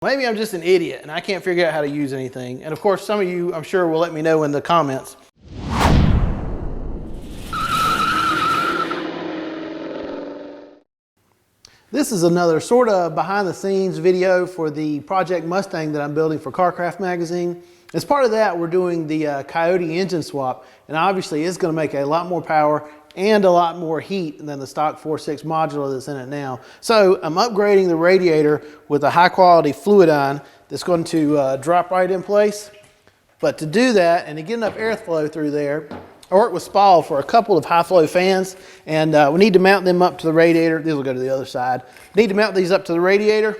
Maybe I'm just an idiot and I can't figure out how to use anything. And of course, some of you, I'm sure, will let me know in the comments. This is another sort of behind the scenes video for the Project Mustang that I'm building for CarCraft magazine. As part of that, we're doing the Coyote engine swap, and obviously it's going to make a lot more power and a lot more heat than the stock 4.6 modular that's in it now. So I'm upgrading the radiator with a high quality fluidine that's going to drop right in place. But to do that and to get enough airflow through there, I worked with Spall for a couple of high flow fans, and we need to mount them up to the radiator. These will go to the other side. Need to mount these up to the radiator.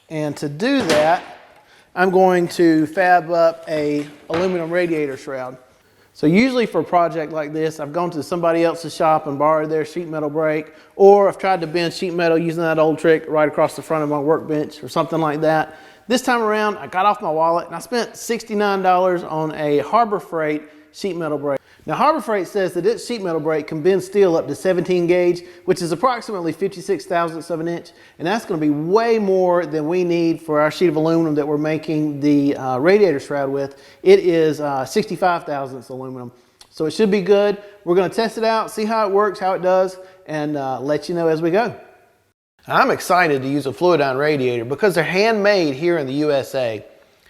And to do that, I'm going to fab up a aluminum radiator shroud. So usually for a project like this, I've gone to somebody else's shop and borrowed their sheet metal brake, or I've tried to bend sheet metal using that old trick right across the front of my workbench or something like that. This time around, I got off my wallet and I spent $69 on a Harbor Freight sheet metal brake. Now Harbor Freight says that its sheet metal brake can bend steel up to 17 gauge, which is approximately 56 thousandths of an inch, and that's going to be way more than we need for our sheet of aluminum that we're making the radiator shroud with. It is 65 thousandths aluminum, so it should be good. We're going to test it out, see how it works, how it does, and let you know as we go. I'm excited to use a fluidine radiator because they're handmade here in the USA.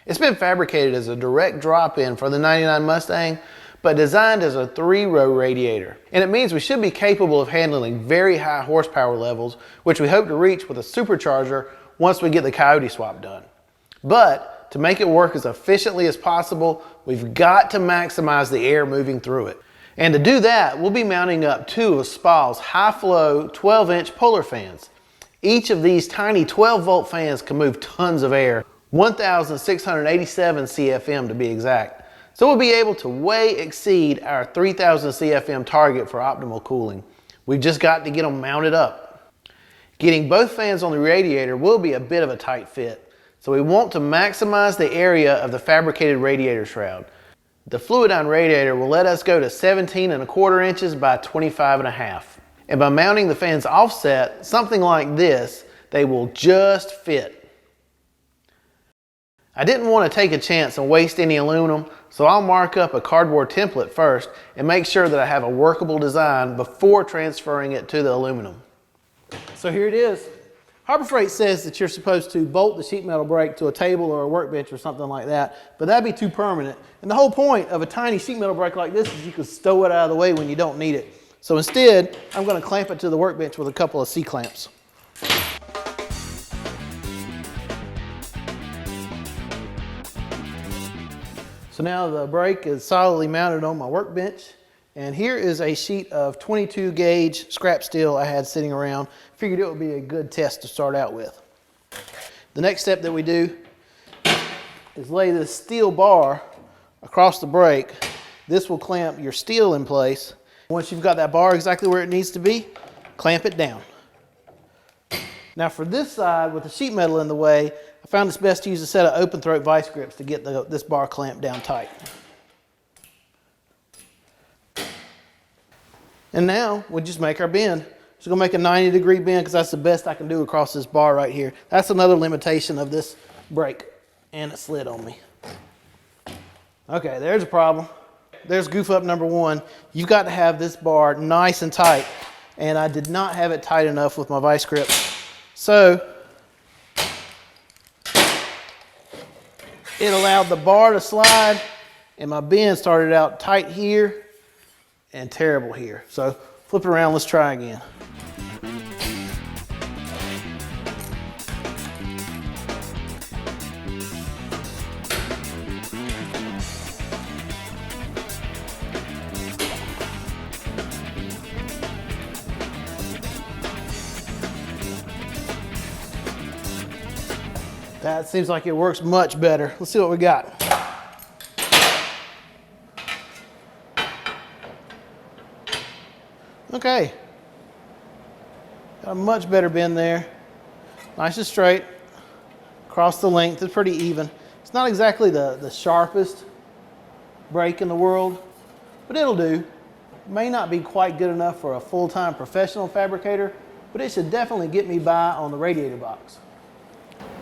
It's been fabricated as a direct drop-in for the 99 Mustang, but designed as a 3-row radiator. And it means we should be capable of handling very high horsepower levels, which we hope to reach with a supercharger once we get the Coyote swap done. But to make it work as efficiently as possible, we've got to maximize the air moving through it. And to do that, we'll be mounting up 2 of Spall's high-flow 12-inch Polar fans. Each of these tiny 12-volt fans can move tons of air, 1,687 CFM to be exact. So we'll be able to way exceed our 3,000 CFM target for optimal cooling. We've just got to get them mounted up. Getting both fans on the radiator will be a bit of a tight fit, so we want to maximize the area of the fabricated radiator shroud. The fluidine radiator will let us go to 17¼ inches by 25½. And by mounting the fans offset, something like this, they will just fit. I didn't want to take a chance and waste any aluminum, so I'll mark up a cardboard template first and make sure that I have a workable design before transferring it to the aluminum. So here it is. Harbor Freight says that you're supposed to bolt the sheet metal brake to a table or a workbench or something like that, but that'd be too permanent. And the whole point of a tiny sheet metal brake like this is you can stow it out of the way when you don't need it. So instead, I'm going to clamp it to the workbench with a couple of C-clamps. So now the brake is solidly mounted on my workbench, and here is a sheet of 22 gauge scrap steel I had sitting around. Figured it would be a good test to start out with. The next step that we do is lay this steel bar across the brake. This will clamp your steel in place. Once you've got that bar exactly where it needs to be, clamp it down. Now for this side, with the sheet metal in the way, I found it's best to use a set of open throat vice grips to get this bar clamped down tight. And now we'll just make our bend. Just gonna make a 90-degree bend because that's the best I can do across this bar right here. That's another limitation of this brake, and it slid on me. Okay, there's a problem. There's goof up number 1. You've got to have this bar nice and tight, and I did not have it tight enough with my vice grip. So it allowed the bar to slide, and my bend started out tight here and terrible here. So flip it around, let's try again. That seems like it works much better. Let's see what we got. Okay. Got a much better bend there. Nice and straight. Across the length, it's pretty even. It's not exactly the sharpest brake in the world, but it'll do. May not be quite good enough for a full-time professional fabricator, but it should definitely get me by on the radiator box.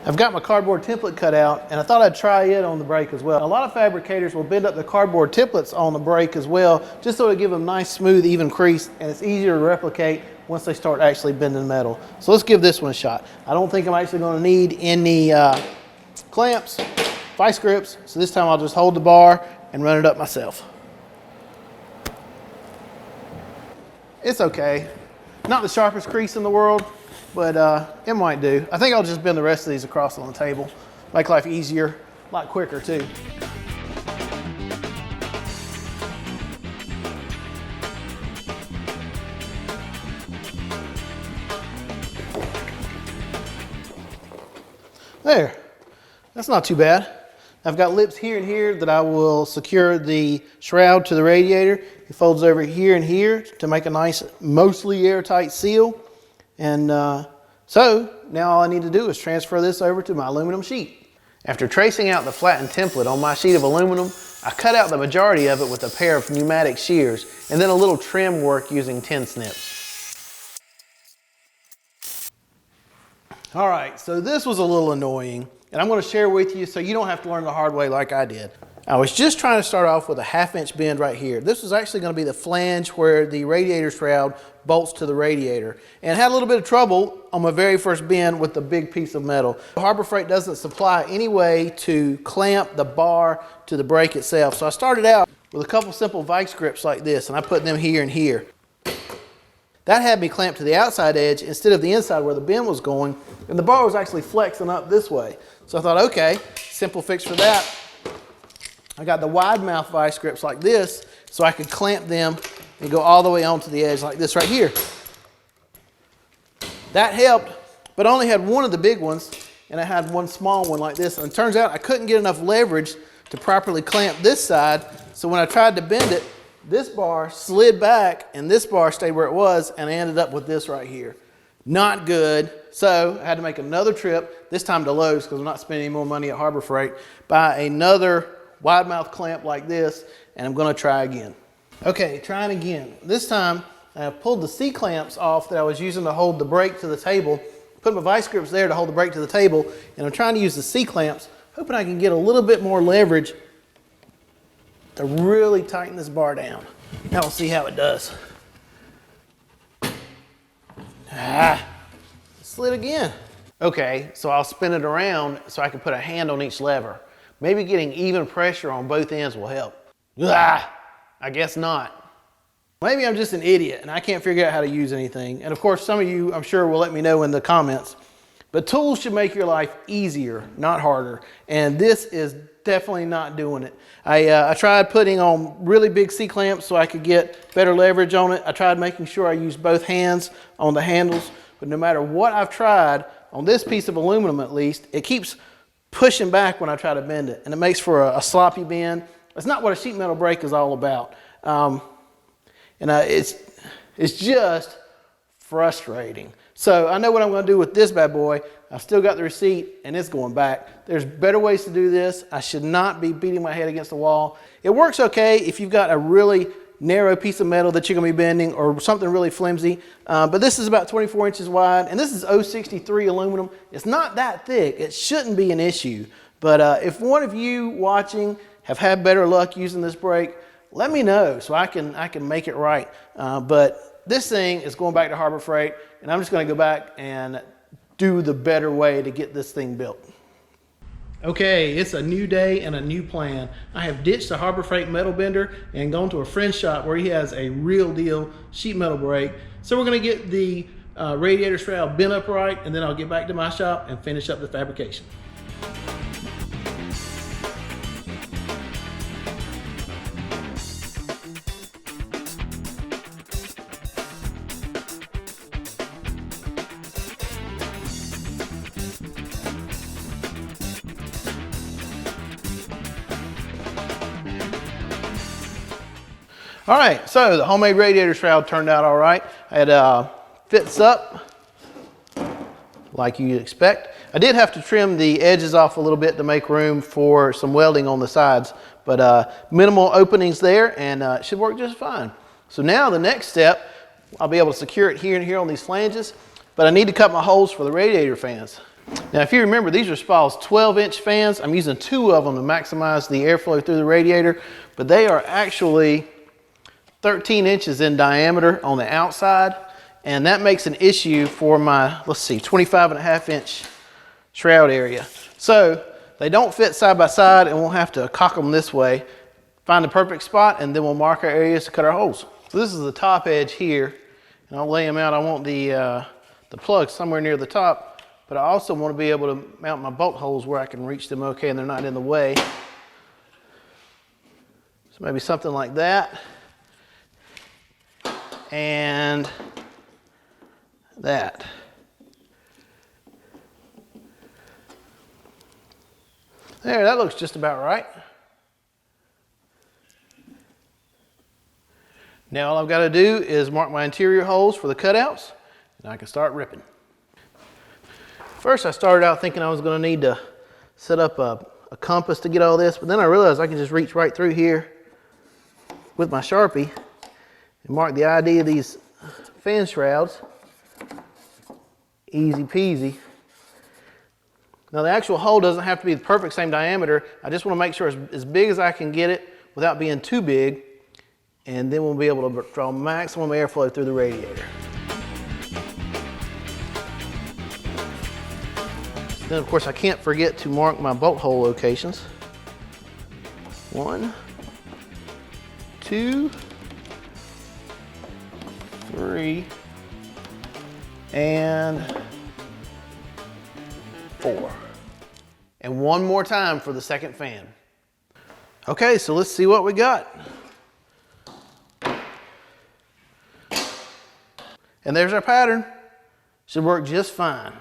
I've got my cardboard template cut out, and I thought I'd try it on the brake as well. A lot of fabricators will bend up the cardboard templates on the brake as well, just so to give them nice, smooth, even crease, and it's easier to replicate once they start actually bending metal. So let's give this one a shot. I don't think I'm actually going to need any clamps, vice grips, so this time I'll just hold the bar and run it up myself. It's okay. Not the sharpest crease in the world, but it might do. I think I'll just bend the rest of these across on the table. Make life easier, a lot quicker too. There, that's not too bad. I've got lips here and here that I will secure the shroud to the radiator. It folds over here and here to make a nice, mostly airtight seal. And so now all I need to do is transfer this over to my aluminum sheet. After tracing out the flattened template on my sheet of aluminum, I cut out the majority of it with a pair of pneumatic shears and then a little trim work using tin snips. All right, so this was a little annoying, and I'm going to share with you so you don't have to learn the hard way like I did. I was just trying to start off with a 1/2 inch bend right here. This was actually going to be the flange where the radiator shroud bolts to the radiator, and had a little bit of trouble on my very first bend with the big piece of metal. Harbor Freight doesn't supply any way to clamp the bar to the brake itself, so I started out with a couple simple vice grips like this, and I put them here and here. That had me clamped to the outside edge instead of the inside where the bend was going, and the bar was actually flexing up this way. So I thought, okay, simple fix for that. I got the wide mouth vice grips like this so I could clamp them and go all the way onto the edge like this right here. That helped, but I only had one of the big ones, and I had one small one like this. And it turns out I couldn't get enough leverage to properly clamp this side, so when I tried to bend it, this bar slid back and this bar stayed where it was, and I ended up with this right here. Not good. So I had to make another trip, this time to Lowe's because I'm not spending any more money at Harbor Freight, buy another wide mouth clamp like this, and I'm going to try again. Okay, trying again. This time I pulled the C-clamps off that I was using to hold the brake to the table, put my vice grips there to hold the brake to the table, and I'm trying to use the C-clamps, hoping I can get a little bit more leverage to really tighten this bar down. Now we'll see how it does. Slid again. Okay, so I'll spin it around so I can put a hand on each lever. Maybe getting even pressure on both ends will help. I guess not. Maybe I'm just an idiot and I can't figure out how to use anything. And of course, some of you, I'm sure, will let me know in the comments. But tools should make your life easier, not harder. And this is definitely not doing it. I tried putting on really big C-clamps so I could get better leverage on it. I tried making sure I used both hands on the handles. But no matter what I've tried, on this piece of aluminum at least, it keeps pushing back when I try to bend it. And it makes for a sloppy bend. It's not what a sheet metal brake is all about. It's just frustrating. So I know what I'm going to do with this bad boy. I've still got the receipt and it's going back. There's better ways to do this. I should not be beating my head against the wall. It works okay if you've got a really narrow piece of metal that you're going to be bending or something really flimsy. But this is about 24 inches wide and this is 063 aluminum. It's not that thick. It shouldn't be an issue. But if one of you watching have had better luck using this brake, let me know so I can make it right. But this thing is going back to Harbor Freight, and I'm just going to go back and do the better way to get this thing built. Okay, it's a new day and a new plan. I have ditched the Harbor Freight metal bender and gone to a friend's shop where he has a real deal sheet metal brake. So we're going to get the radiator shroud bent upright, and then I'll get back to my shop and finish up the fabrication. All right, so the homemade radiator shroud turned out all right. It fits up like you'd expect. I did have to trim the edges off a little bit to make room for some welding on the sides, but minimal openings there, and it should work just fine. So now the next step, I'll be able to secure it here and here on these flanges, but I need to cut my holes for the radiator fans. Now, if you remember, these are Spall's 12-inch fans. I'm using 2 of them to maximize the airflow through the radiator, but they are actually 13 inches in diameter on the outside, and that makes an issue for my, let's see, 25.5-inch shroud area. So they don't fit side by side, and we'll have to cock them this way, find the perfect spot, and then we'll mark our areas to cut our holes. So this is the top edge here, and I'll lay them out. I want the plug somewhere near the top, but I also want to be able to mount my bolt holes where I can reach them okay and they're not in the way. So maybe something like that. And that. There, that looks just about right. Now all I've got to do is mark my interior holes for the cutouts, and I can start ripping. First I started out thinking I was going to need to set up a compass to get all this, but then I realized I can just reach right through here with my Sharpie and mark the ID of these fan shrouds. Easy peasy. Now the actual hole doesn't have to be the perfect same diameter. I just want to make sure it's as big as I can get it without being too big, and then we'll be able to draw maximum airflow through the radiator. Then of course I can't forget to mark my bolt hole locations. 1, 2, 3, and 4. And one more time for the second fan. Okay, so let's see what we got. And there's our pattern. Should work just fine.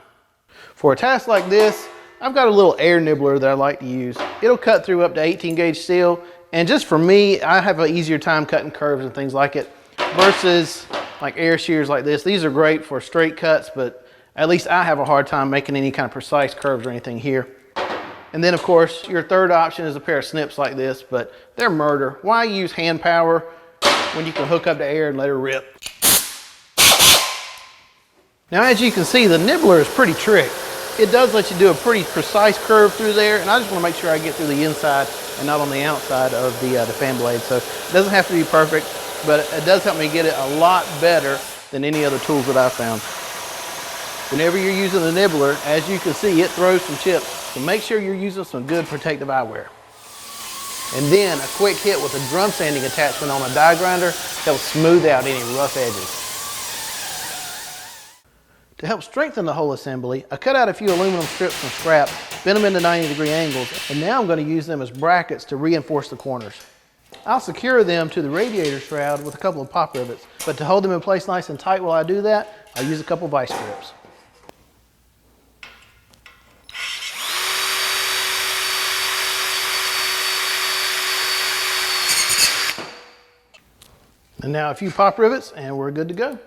For a task like this, I've got a little air nibbler that I like to use. It'll cut through up to 18 gauge steel, and just for me, I have an easier time cutting curves and things like it versus like air shears like this. These are great for straight cuts, but at least I have a hard time making any kind of precise curves or anything here. And then of course, your third option is a pair of snips like this, but they're murder. Why use hand power when you can hook up the air and let her rip? Now as you can see, the nibbler is pretty trick. It does let you do a pretty precise curve through there, and I just want to make sure I get through the inside and not on the outside of the fan blade. So it doesn't have to be perfect, but it does help me get it a lot better than any other tools that I've found. Whenever you're using the nibbler, as you can see, it throws some chips, so make sure you're using some good protective eyewear. And then a quick hit with a drum sanding attachment on a die grinder helps smooth out any rough edges. To help strengthen the whole assembly, I cut out a few aluminum strips from scrap, bent them into 90-degree angles, and now I'm going to use them as brackets to reinforce the corners. I'll secure them to the radiator shroud with a couple of pop rivets, but to hold them in place nice and tight while I do that, I'll use a couple of vice grips. And now a few pop rivets and we're good to go.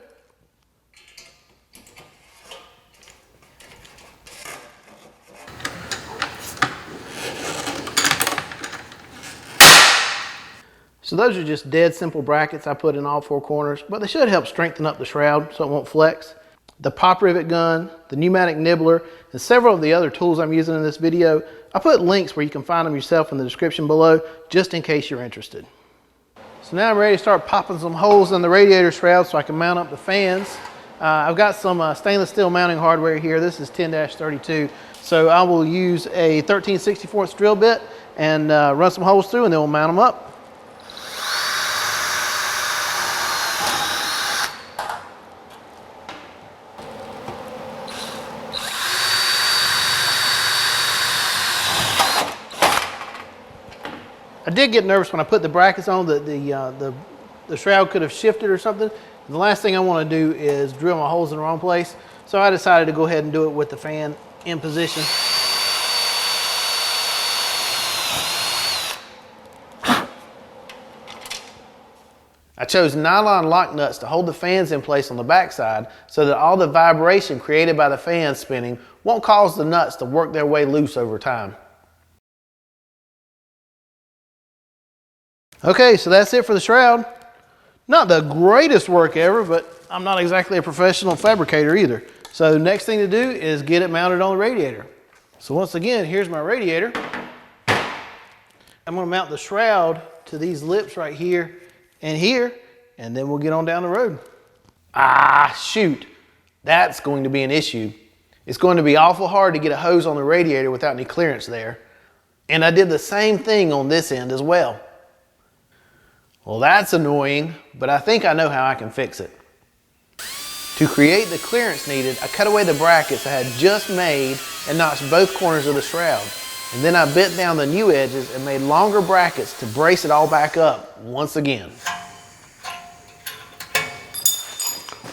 So those are just dead simple brackets I put in all 4 corners, but they should help strengthen up the shroud so it won't flex. The pop rivet gun, the pneumatic nibbler, and several of the other tools I'm using in this video, I put links where you can find them yourself in the description below, just in case you're interested. So now I'm ready to start popping some holes in the radiator shroud so I can mount up the fans. I've got some stainless steel mounting hardware here. This is 10-32. So I will use a 13/64 drill bit and run some holes through, and then we'll mount them up. I did get nervous when I put the brackets on that the shroud could have shifted or something. And the last thing I want to do is drill my holes in the wrong place. So I decided to go ahead and do it with the fan in position. I chose nylon lock nuts to hold the fans in place on the backside so that all the vibration created by the fan spinning won't cause the nuts to work their way loose over time. Okay, so that's it for the shroud. Not the greatest work ever, but I'm not exactly a professional fabricator either. So the next thing to do is get it mounted on the radiator. So once again, here's my radiator. I'm gonna mount the shroud to these lips right here and here, and then we'll get on down the road. Ah, shoot. That's going to be an issue. It's going to be awful hard to get a hose on the radiator without any clearance there. And I did the same thing on this end as well. Well, that's annoying, but I think I know how I can fix it. To create the clearance needed, I cut away the brackets I had just made and notched both corners of the shroud. And then I bent down the new edges and made longer brackets to brace it all back up once again.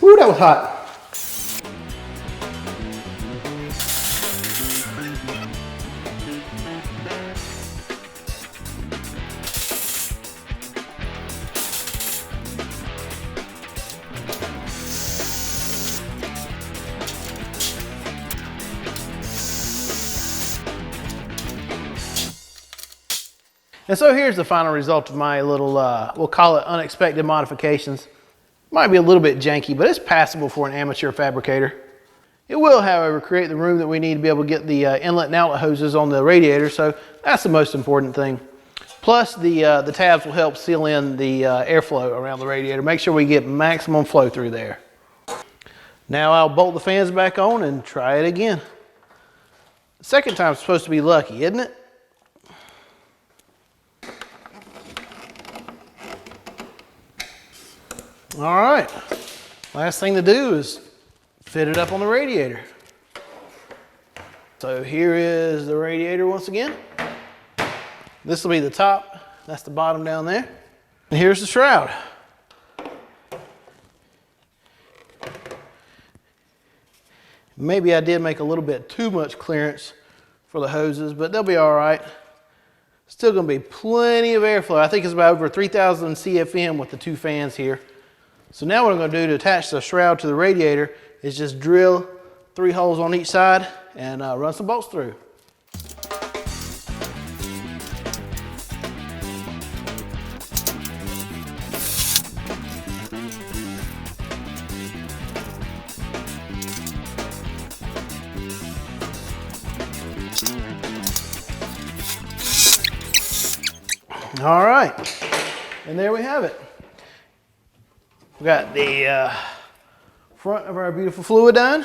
Woo, that was hot. And so here's the final result of my little, we'll call it unexpected modifications. Might be a little bit janky, but it's passable for an amateur fabricator. It will, however, create the room that we need to be able to get the inlet and outlet hoses on the radiator, so that's the most important thing. Plus, the tabs will help seal in the airflow around the radiator. Make sure we get maximum flow through there. Now I'll bolt the fans back on and try it again. The second time's supposed to be lucky, isn't it? All right, last thing to do is fit it up on the radiator. So here is the radiator once again. This will be the top, that's the bottom down there. And here's the shroud. Maybe I did make a little bit too much clearance for the hoses, but they'll be all right. Still gonna be plenty of airflow. I think it's about over 3,000 CFM with the two fans here. So now what I'm going to do to attach the shroud to the radiator is just drill 3 holes on each side and run some bolts through. All right, and there we have it. We got the front of our beautiful fluid done.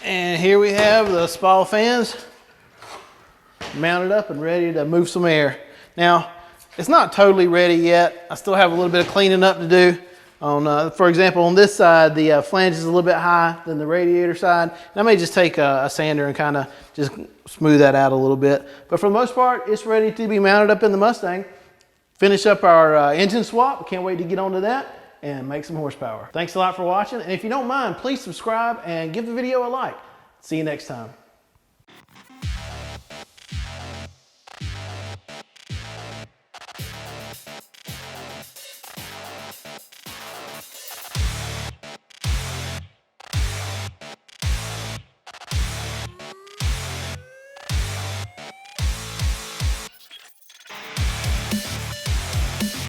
And here we have the spall fans mounted up and ready to move some air. Now, it's not totally ready yet. I still have a little bit of cleaning up to do. For example, on this side, the flange is a little bit high than the radiator side. And I may just take a sander and kind of just smooth that out a little bit. But for the most part, it's ready to be mounted up in the Mustang. Finish up our engine swap. Can't wait to get onto that and make some horsepower. Thanks a lot for watching. And if you don't mind, please subscribe and give the video a like. See you next time.